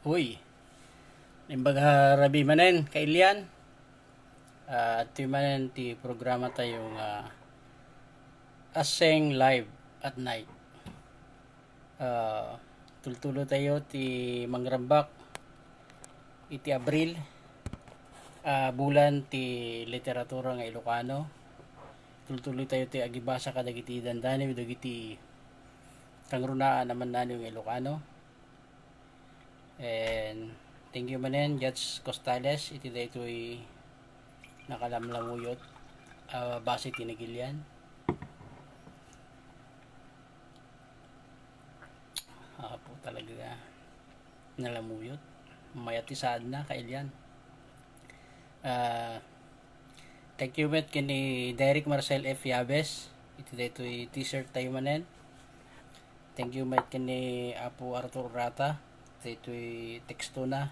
Uy, imbaga rabi manen kailian. At manen ti programa tayong aseng live at night. Tultulo tayo ti mangrambak iti Abril. Bulan ti literatura nga Ilocano. Tultuloy tayo ti agibasa kadagiti dandani dagiti kangrunaan naman nani yung Ilocano. And thank you manen Judge Costales iti daytoy nakalamlamuyot base tinigilyan. Po talaga nalamuyot mayatisaad na kailyan. Thank you met kini Derek Marcel F. Yabes iti daytoy t-shirt tayo manen. Thank you met kini Apo Arthur Rata daytoy teksto na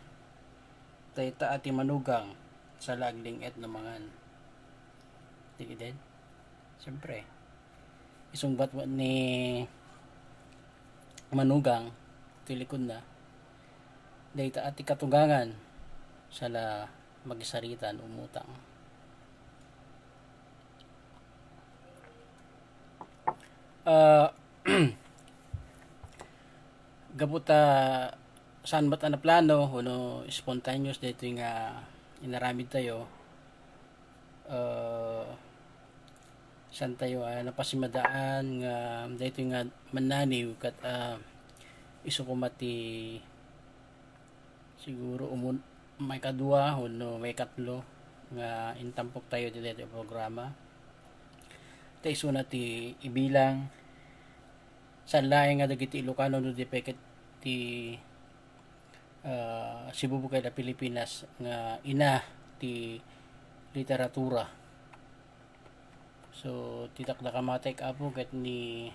dayta ati manugang sa lagling et namangan. Tiki din. Siyempre isungbat ni manugang tilikod na dayta ati katugangan sa la magisaritan umutang. Gabuta saan ba't na plano uno spontaneous dito nga inaramid tayo saan tayo napasimadaan nga dito nga mananiw kat isukumati siguro may kadua uno may katlo nga intampok tayo dito programa tayo iso na ti ibilang saan laing nga dagiti Ilocano no di peket ti Cebu Bukay na Pilipinas nga ina ti literatura. So titak na kamatek apo ket ni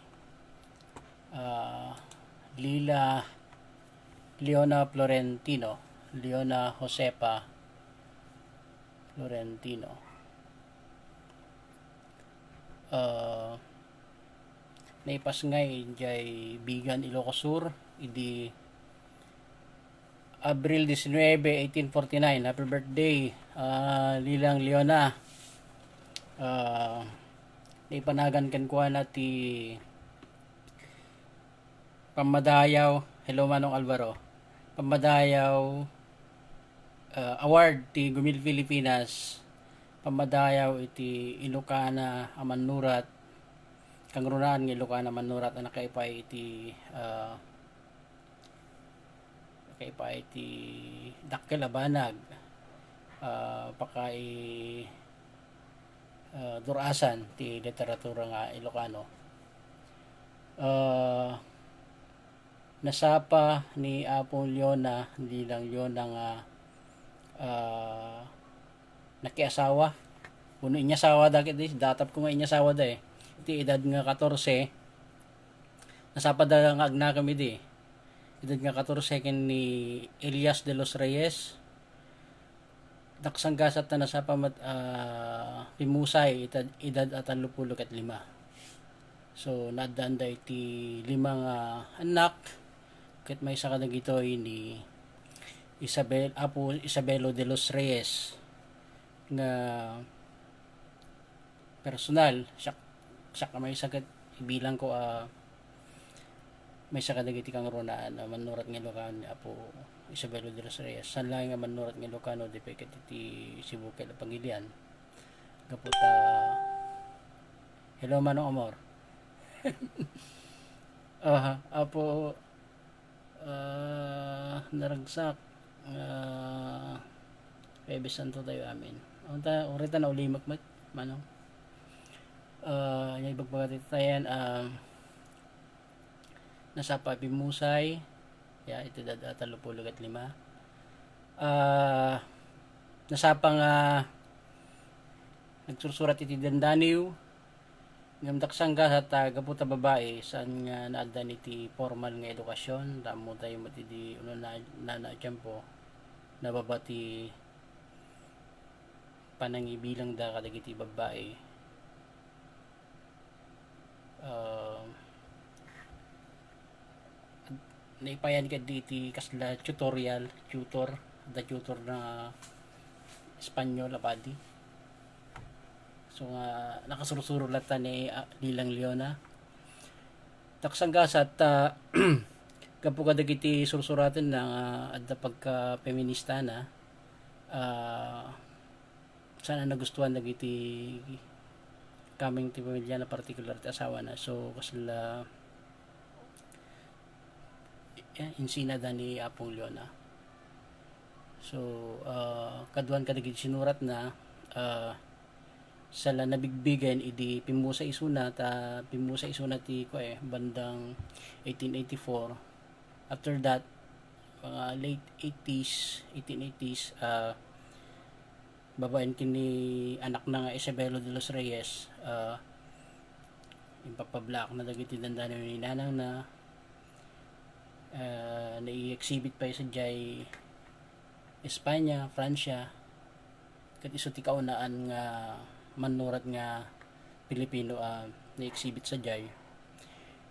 Leona Josepa Florentino. Naipas ngay jay Bigan Ilocos Sur idi Abril 19, 1849. Happy birthday Lilang Leona. Naipanagan kan kuha na ti Pamadayaw. Hello Manong Alvaro. Pamadayaw award ti Gumil Pilipinas. Pamadayaw iti Ilocana Amanurat kangrunaan ng Ilocana Manurat na nakaipay iti Dakkel Abanag pakai durasan ti literatura nga Ilocano. Nasapa ni Apo Leona hindi lang Leona nga nakiasawa kuno inya sawa dakit datap ko nga inya sawa da iti edad nga 14 nasapa da nga agna kami di edad nga 14 ken ni Elias de los Reyes daksanggasat na nasapa pimusay edad at 35 so nadanda iti 5 anak ket may isa kadagitoy ni Isabelo de los Reyes nga personal siya may sagat ibilang ko may sakadagiti kang ronaan manurat nga Ilocano Apo Isabelo de los Reyes san lang nga manurat nga Ilocano di peket iti Cebu Bukay na Pangilian gapot hello Manong Amor. Apo naragsak Pebes Santo tayo amin orita na ulimak mat Manong yung ibagbagat tayan nasa papimusay ito dada 35 nasapang nagsursurat iti dandaniw ngamdaksangga at gaputa babae saan nga naadan iti formal nga edukasyon tamo tayo matidi uno na tiyempo nababati panangibilang da kadagiti babae naipayan ka diti kasla tutor na Espanyol apadi. So nga nakasurusuro lata ni Lilang Leona. Taksang gasat kapo kadagiti sursuraten na adda pagka feminista na sana nagustuhan dagiti kaming ti pamilya na particular ti asawa na. So kasla insina da ni Apong Leona. So kaduan kadagiti sinurat na sala nabigbigan idi pimusa isuna ti bandang 1884. After that mga late 1880s babaen kini anak na nga Isabelo de los Reyes ipapablak na dagiti dandano ni nanang na nai-exhibit pa sa jay Espanya, Fransya kat iso ti kaunaan nga manurat nga Pilipino na-exhibit sa jay.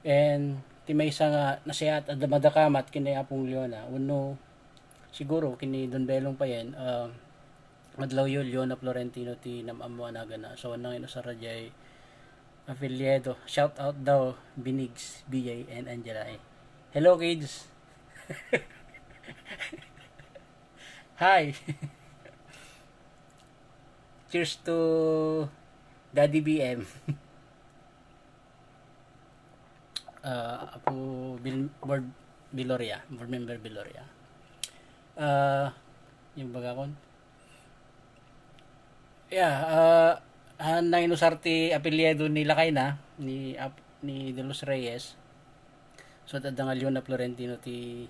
And ti may isa nga nasayat at madakamat kini Apong Leona uno siguro kini Don Belong pa yan madlaw yun Leona Florentino ti namamuanaga na. So nang ino sa rajay afiliado, shout out daw Binigs, BJ and Angela. Hello kids. Hi. Cheers to Daddy BM. Apo board Biloria, board member Biloria. Yung baga kon. Yeah, nang inusarti apelyido ni Lakay na ni De Los Reyes. So tadang Leona Florentino ti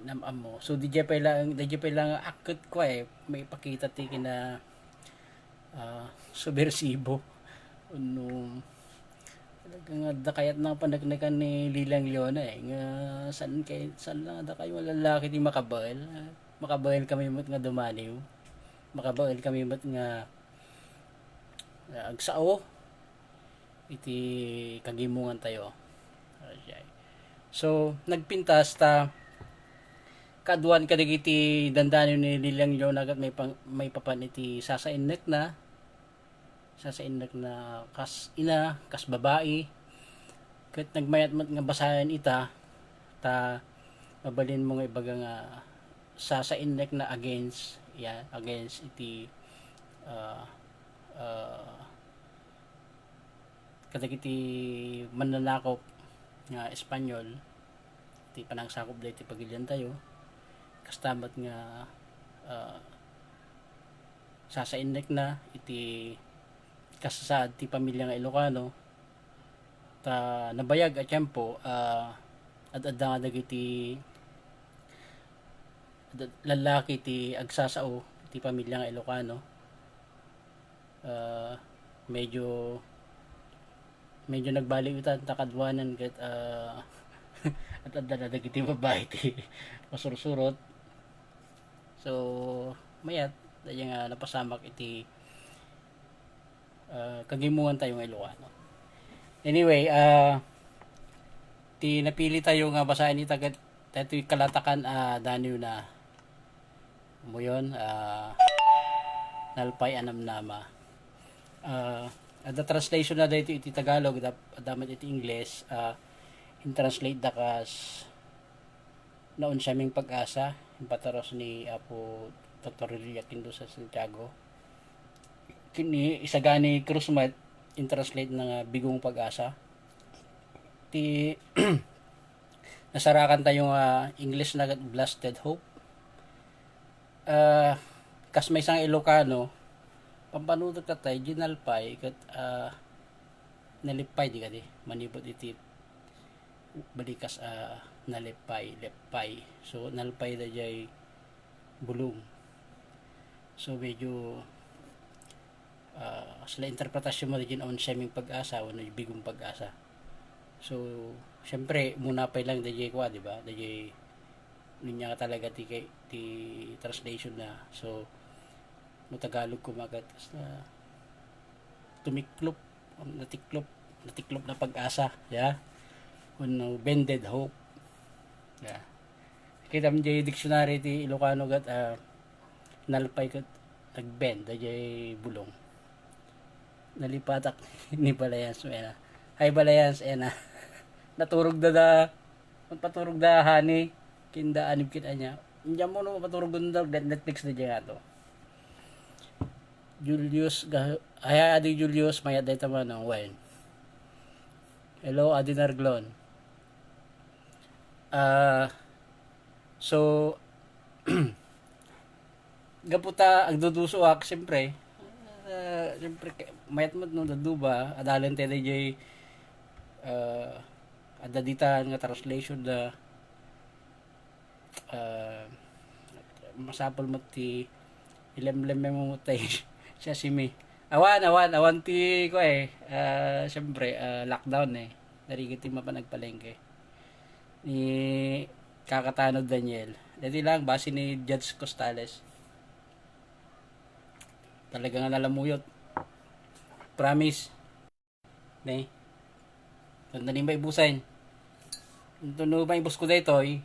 namam mo. So di pa lang akit ko may pakita ti kina subversibo no nga da kayat na panagnagan ni Lilang Leona nga saan lang da kayo lalaki ti makabail kami mat nga dumaniw makabail kami mat nga agsao iti kagimungan tayo. So nagpintas ta kaduan kadagiti dandano ni Lilang Leona kat may papan iti sasainek na kas ina kas babae kat nagmayat mat nga basayan ita ta mabalin mo nga ibaga nga sasainek na against iti kadagiti mananakop nga Espanyol iti panangsakop da iti pagilian tayo kastamat nga sasainek na iti kasasaad ti pamilya nga Ilocano ta nabayag at tiyempo at adda nga dagiti lalaki ti agsasao ti pamilya nga Ilocano medyo nagbalik ita takadwanan ket at adda na dagiti babae ti masursurot. So mayat daya nga napasamak iti kagimungan tayo nga Ilocano. Anyway, ti napili tayo nga basahin ni tagat ito'y kalatakan daniw na mo yun nalpay anamnama. At the translation na dito iti Tagalog dapat iti English in translate da kas naon siya ming pag-asa yung pataros ni Apo Dr. Lilia Kindo sa Santiago kini isagani Cruzmat in translate ng bigong pag-asa ti nasarakan tayong English na blasted hope kas may isang Ilocano pampanudot ka tayo ginalpay kat nalipay di ka di manibot iti balikas lepay so nalpay da jay bulong so medyo sila interpretasyon mo din on siya ming pag-asa o bigong pag-asa so syempre muna pa lang da jay kwa diba da jay niya talaga ti translation na so mo Tagalog kumagat na natiklop na pag-asa yeah Uno, bended hope. Yeah. Kita mo jay dictionary ti Ilocano gat nalpay kat nagbend jay bulong. Nalipatak ni balayans ena. Hay balayans ena. Naturog da paturog da hani kinda anib kita nya. Diyan mo no paturog da Netflix na dyan ato. Julius ay adi Julius mayat day tama no wine. Hello Adinar Glon. So gaputa agduduso ak siyempre siyempre mayat mo no daduba adalan te day adaditan nga translation da masapol mo ti ilemlem mo tay siya simi awan ti ko siyempre lockdown dari kiti mapanagpalengke ni Kakatanod Daniel. Dati lang, base ni Judge Costales. Talagang nalamuyot. Promise. Ne? Tanda ba ibusain? Ito no ba ibus ko dito Tayo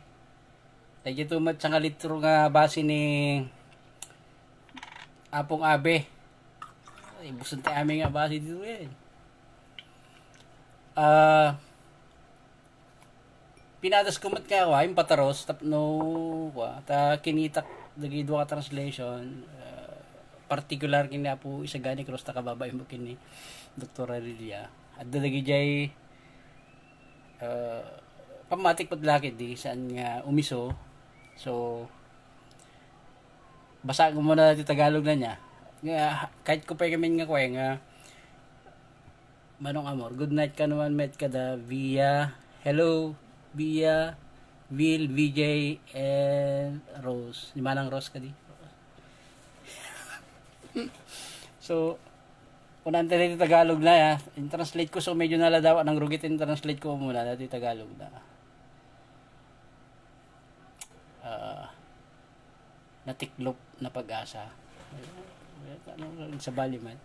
ito nga litro nga base ni Apong Abe. Ibusan tayo aming nga base dito yan. Pinadas kumat ka yung pataros tapno ta kinitak dagi duwa ka translation particular kini po isa gani cross ta kababay mo kini Dr. Arilia at dagi jay pamatik padlaki di saan nga umiso so basa ko muna ti Tagalog na niya nga kahit ko pa kami nga kuya nga Manong Amor good night ka naman met ka da via hello via Will, VJ, and Rose. Di manang Rose ka di? So, unang tali Tagalog na in-translate ko so medyo naladawa ng rugit in-translate ko muna dati Tagalog na. Natiklop na pag-asa. Sa baliman.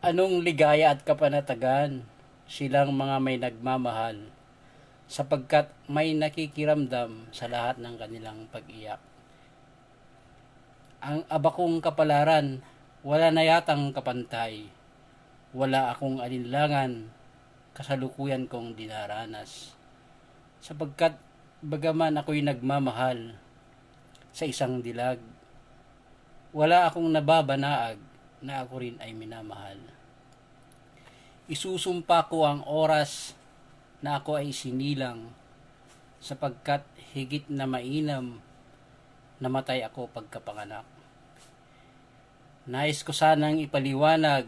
Anong ligaya at kapanatagan? Silang mga may nagmamahal sapagkat may nakikiramdam sa lahat ng kanilang pag-iyak. Ang abakong kapalaran, wala na yatang kapantay. Wala akong alinlangan, kasalukuyan kong dinaranas. Sapagkat bagaman ako'y nagmamahal sa isang dilag, wala akong nababanaag na ako rin ay minamahal. Isusumpa ko ang oras na ako ay sinilang sapagkat higit na mainam namatay ako pagkapanganak. Nais ko sanang ipaliwanag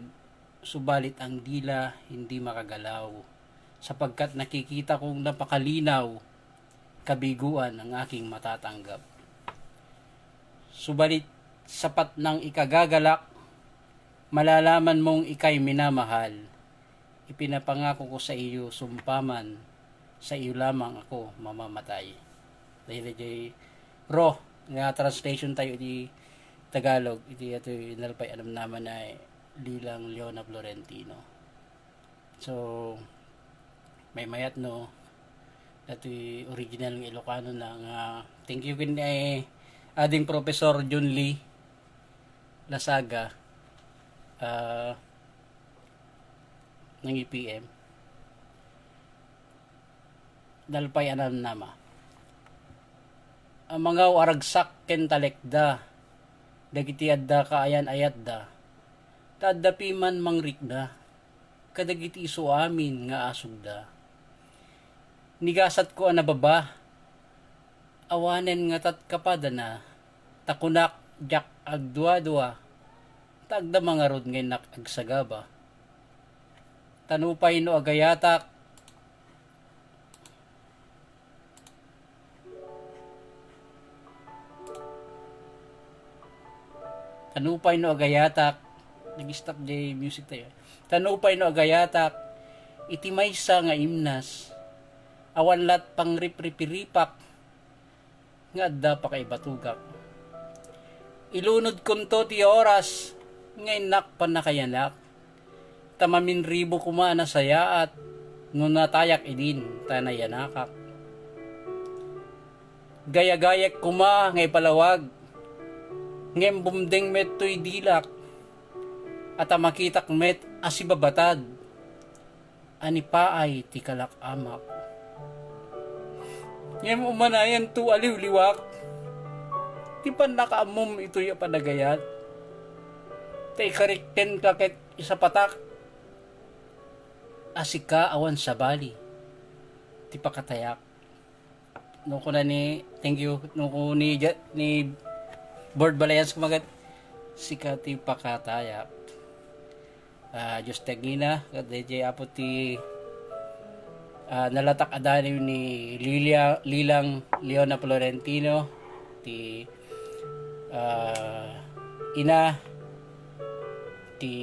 subalit ang dila hindi makagalaw sapagkat nakikita kong napakalinaw kabiguan ang aking matatanggap. Subalit sapat ng ikagagalak malalaman mong ikay minamahal. Ipinapangako ko sa iyo sumpaman, sa iyo lamang ako mamamatay. Dahil jay ro nga translation tayo di Tagalog, iti ato inalpay alam naman na Lilang Leona Florentino. So may mayat no ato original ng Ilocano na nga thank you kin ading Professor John Lee Lasaga ng EPM dalpay anan nama ang mga aragsak ken talekda dagiti adda kaayan ayatda taddapi man mangrikda kadagiti iso amin nga asugda nigasat ko ana baba awanen nga tat kapada na takunak jak agdua-dua tagda mga rod ngayon agsagaba tanupay no agayatak tanupay no agayatak nag-stop jay music tayo tanupay no agayatak itimaysa nga imnas awan lat pang ripripiripak nga adda pa kay batugak ilunod kunto ti oras ngayon nak panakayanak tamamin ribo kumana saya at no natayak idin tanayanakak. Gaya-gayak kuma ngay palawag, ngem bumdeng met to'y dilak, at makitak met asibabatad, ani paay ti kalak amak. Ngem umanayan tu aliw-liwak, ti pan nakaamom ito'y panagayat, tay karikten kakit isa patak, asika awan sa bali, ti pakatayak. Nung ko na ni, thank you, nung ko ni board balayans kumagat, sika ti pakatayak. Diyos tagina, kadejay apo ti nalatak adaniw ni Lilang Leona Florentino, ti ina ti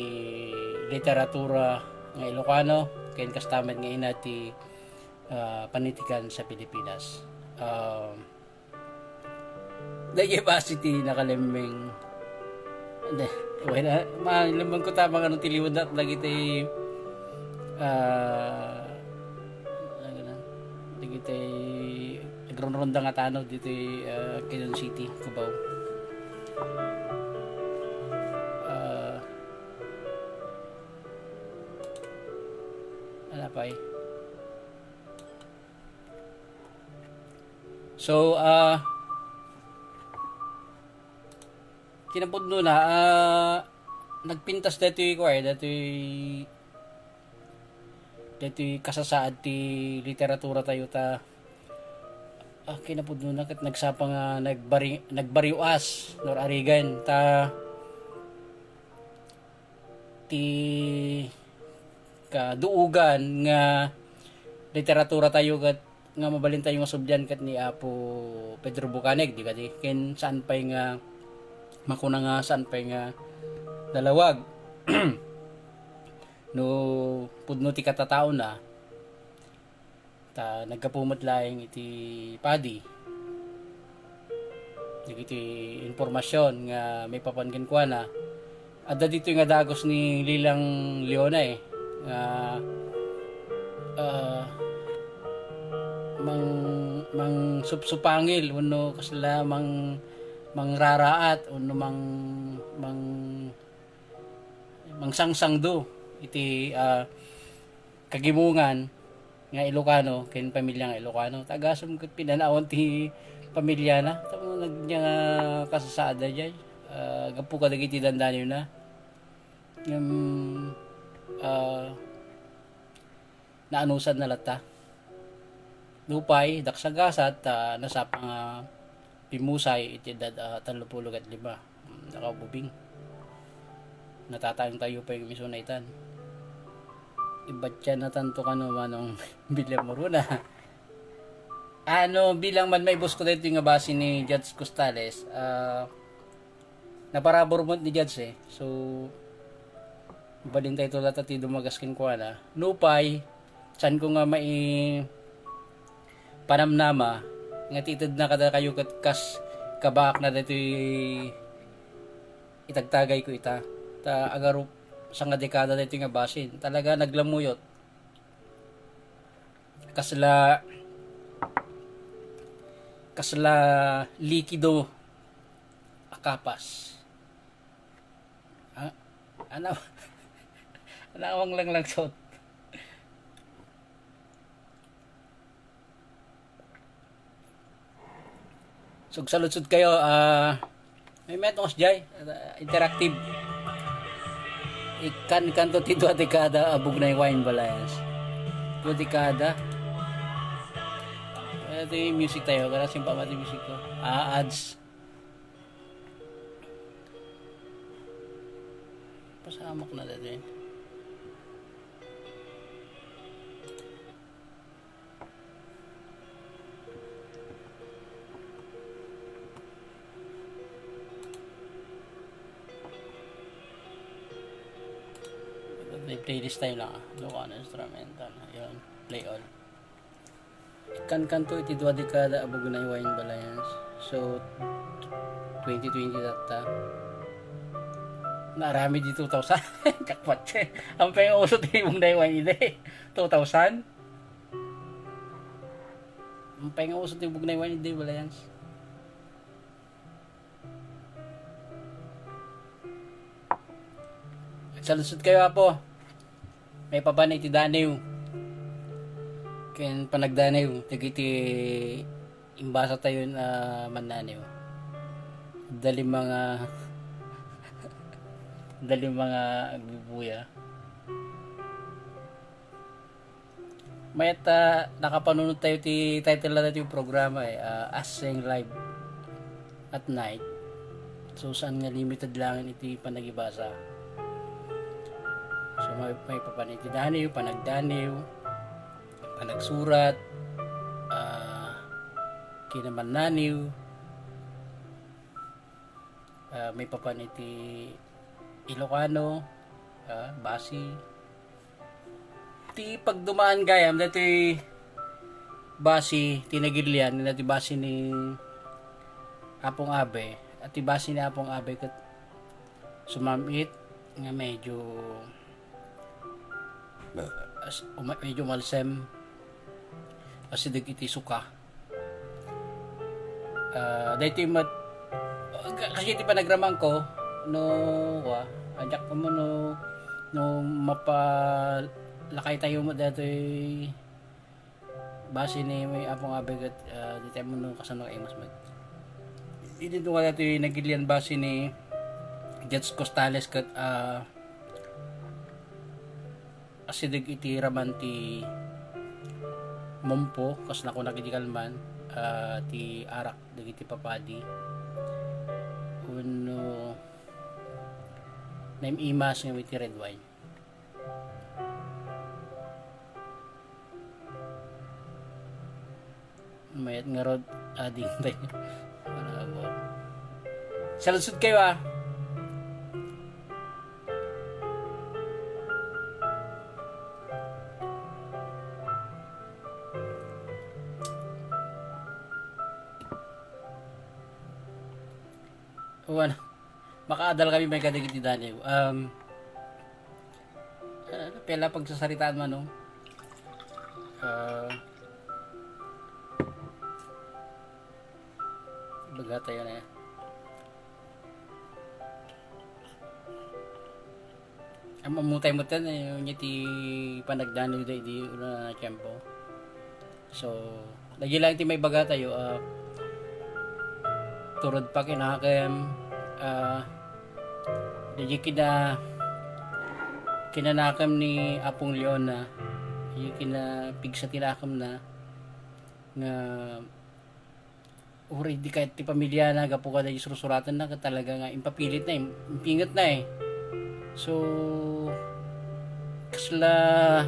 literatura ng Ilocano, kayan kastaman nga ina ti panitikan sa Pilipinas. Nag-ibasity nakaliming hindi, wala, malamang ko tamang anong tiliwad na lagi tayo lagi tayo agron-ronda nga tano dito Quezon City, Cubao. Ano pa eh. So, kinapod nun nagpintas dato'y kasasaad ti literatura tayo ta kinapod nun kat nagsapa nga nagbariwas nor arigan ta ti kaduugan nga literatura tayo kat nga mabalin tayo nga subyan kat ni Apo Pedro Bucaneg di ka di ken saan pay nga makuna nga saan pay nga dalawag no pudno ti katatao na ta nagkapumot laing iti padi iti informasyon nga may papangkin kwa na adda dito nga dagos ni Lilang Leona nga mang supsupangil uno kasla mangraraat uno mang sangsangdo iti kagimungan nga Ilocano ken pamilya nga Ilocano tagasum ket pinanawon ti pamilya na tamo nagnya kasasada jay gapu ka dagiti dandanyo na naanusan na lata lupay daksagasat nasapang pimusay iti edad 35 nakaububing natatayong tayo pa yung misunaitan iba't yan na tanto ka manong bilang maruna bilang man may bus ko dito yung base ni Judge Costales naparabormont ni Judge so balin tayo tulad at dumagaskin ko na lupay saan ko nga mai panamnama nga titid na kada kayo kas kabak na dito itagtagay ko ita ta agarup sa nga dekada dito nga basin talaga naglamuyot kasla likido akapas anawang lang sot. So saludsud kayo may metong jay interactive ikan kanto ti 2 dekada abog na wine balayas 2 dekada ito yung music tayo kaya simpa mati music ko ads pasamak na dito playlist tayo lang Ilocano instrumental yun play all kanto iti 2 dekada abog na wine balayans so 2020 data narami di 2000 jackpot ang pang uso ti mong na wine ide 2000 Mampay nga usot yung bugnay wani di balayans. Salusot kayo apo. May papanay ti daniw. Ken panagdaniw tigiti imbasa tayo na mananiw. Dali mga agbibuya. Mayat nakapanunod tayo ti title na yung programa Asing Live at Night. So saan nga limited lang iti panagibasa. So may papanitidaniw, panagdaniw, panagsurat, kinamananiw, may papaniti Ilocano, Basi. Ti pagdumaan gayam dati Basi tinagilian dati Basi ni Apong Abe at ti Basi ni Apong Abe kat sumamit nga medyo malsem kasi iti suka dati kasi ti panagramang ko no ajak ko mo no mapalakay tayo mo dati Basi ni may Apong Abe kat di tayo mo no kasano kay mas mag dito nga dati nagilian Basi ni Jets Costales kat asidig iti raman ti Mompo kas nako nagidikalman ti arak dagiti papadi kuno naim imas nga iti red wine mayat nga rod ading tayo salusod kayo makaadal kami may kadagiti daniw. Pela pagsasaritaan man no. Baga tayo na yan. Ang mamutay mo tan yung ti panagdaniw da di una na tiyempo. So, lagi lang ti may baga tayo turod pa kinakem di kinanakam ni Apong Leona yung kinapigsa tinakam na nga uri di kahit ti pamilya na gapo ka da surusuratan na talaga nga impapilit na impingat na so kasla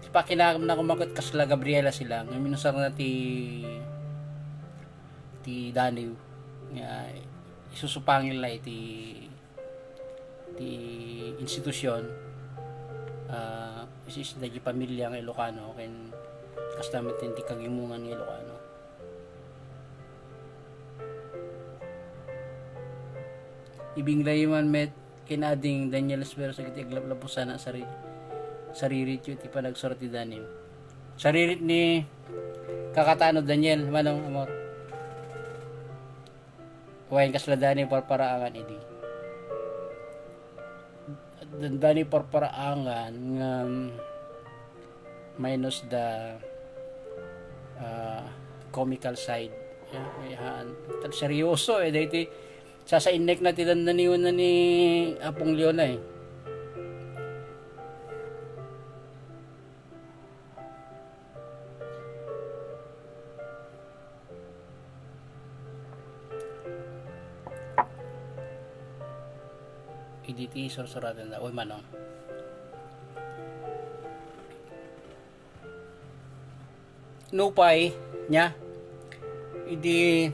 si pakinakam na kumakot kasla Gabriela sila nga minusar na ti Daniw nga isusupangil na iti institusyon isis dagi pamilya ng Ilocano ken kastamit ti kagimungan ng Ilocano ibinglay man met kinading Daniel Espero sa kiti aglaplapusan na saririt yu ti panagsorti Daniel saririt ni kakatano Daniel manong amor wain kasladani parparaangan idi dandani parparaangan nga minus the comical side tal seryoso dahiti sasainek na tidandaniwan na ni Apong Leona iditi sorsoratan na oy manong nupay nya idi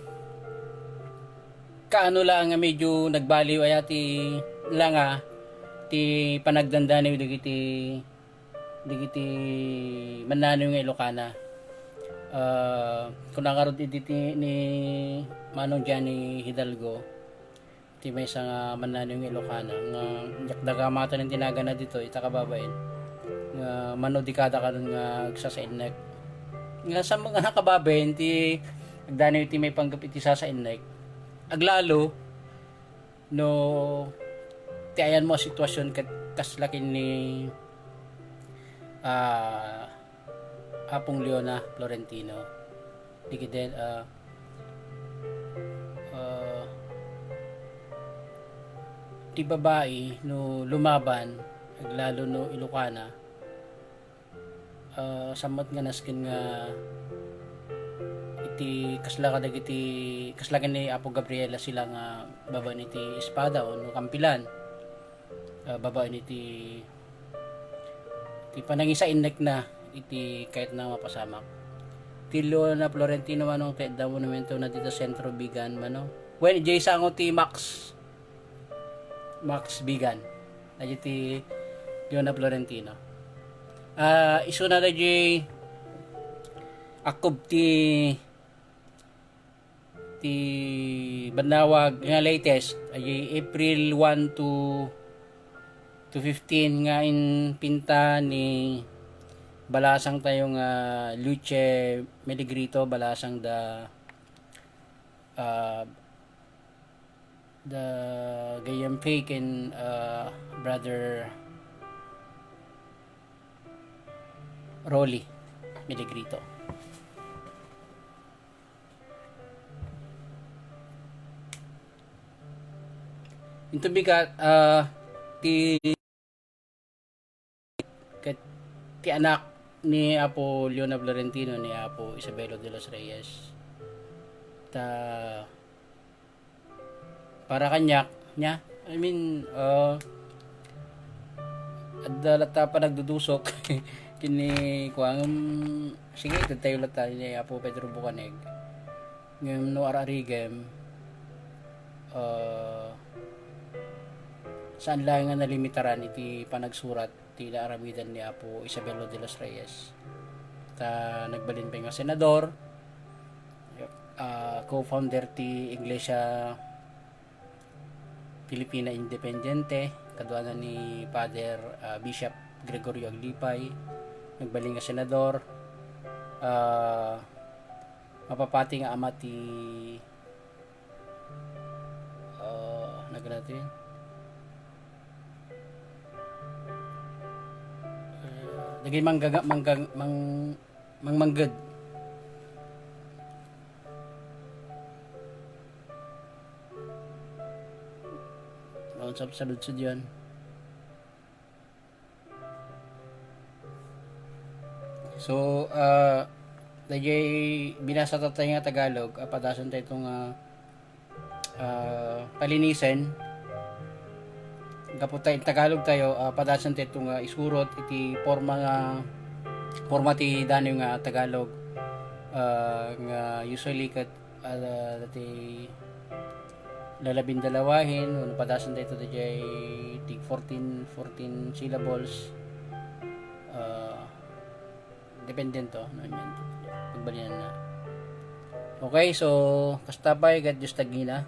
kaano lang nga medyo nagbaliw ay ti langa ti panagdandaniw digiti mananaw nga Ilocana kung nakarod iditi ni Manong Johnny Hidalgo ti may isang mananaw nga Ilocana nga yakdagamata ng tinaga na dito itakababain nga manodikada ka nun nga sasainnek nga sa mga nakababen ti agdano iti may panggap iti sa innek aglalo no ti ayan mo sitwasyon kaslakin ni Apong Leona Florentino di kiden ti babae no lumaban aglalo no Ilocana samot nga naskin nga iti kaslagan ni Apo Gabriela sila nga baba ni ti espada o no kampilan baba ni ti panangisa innek na iti kahit na mapasamak tilo na Florentino manong tedda monumento na dito sentro bigan mano when jay sango ti Max Bigan na ti Leona Florentino iso na jay akob ti banawag nga latest ay April 1 to 15 nga in pinta ni balasang tayong Luce Meligrito balasang the Gayam Fake and brother Rolly Meligrito. Ito bigat ti anak ni Apo Leona Florentino ni Apo Isabelo de los Reyes para kanyak nya I mean adalata pa nagdudusok kini kuang sige tayo lata ni Apo Pedro Bucaneg ngem no ararigem saan lang nga nalimitaran iti panagsurat ti aramidan ni Apo Isabelo de los Reyes ta nagbalin pa nga senador co-founder ti Iglesia Filipina Independiente kadwanan ni Father Bishop Gregorio Aglipay nagbalin nga senador mapapati nga ama ti nagratin lagi manggad sa lutsud yun so lagi binasa tatay nga Tagalog padasan tayo itong palinisan kapag tayo Tagalog tayo padasan tayo itong isurot iti forma ti dano nga Tagalog nga usually kat dati lalabindalawahin o padasan tayo ito dati tig 14 syllables dependent to no yan pagbalian na okay so kastapay gat just tagina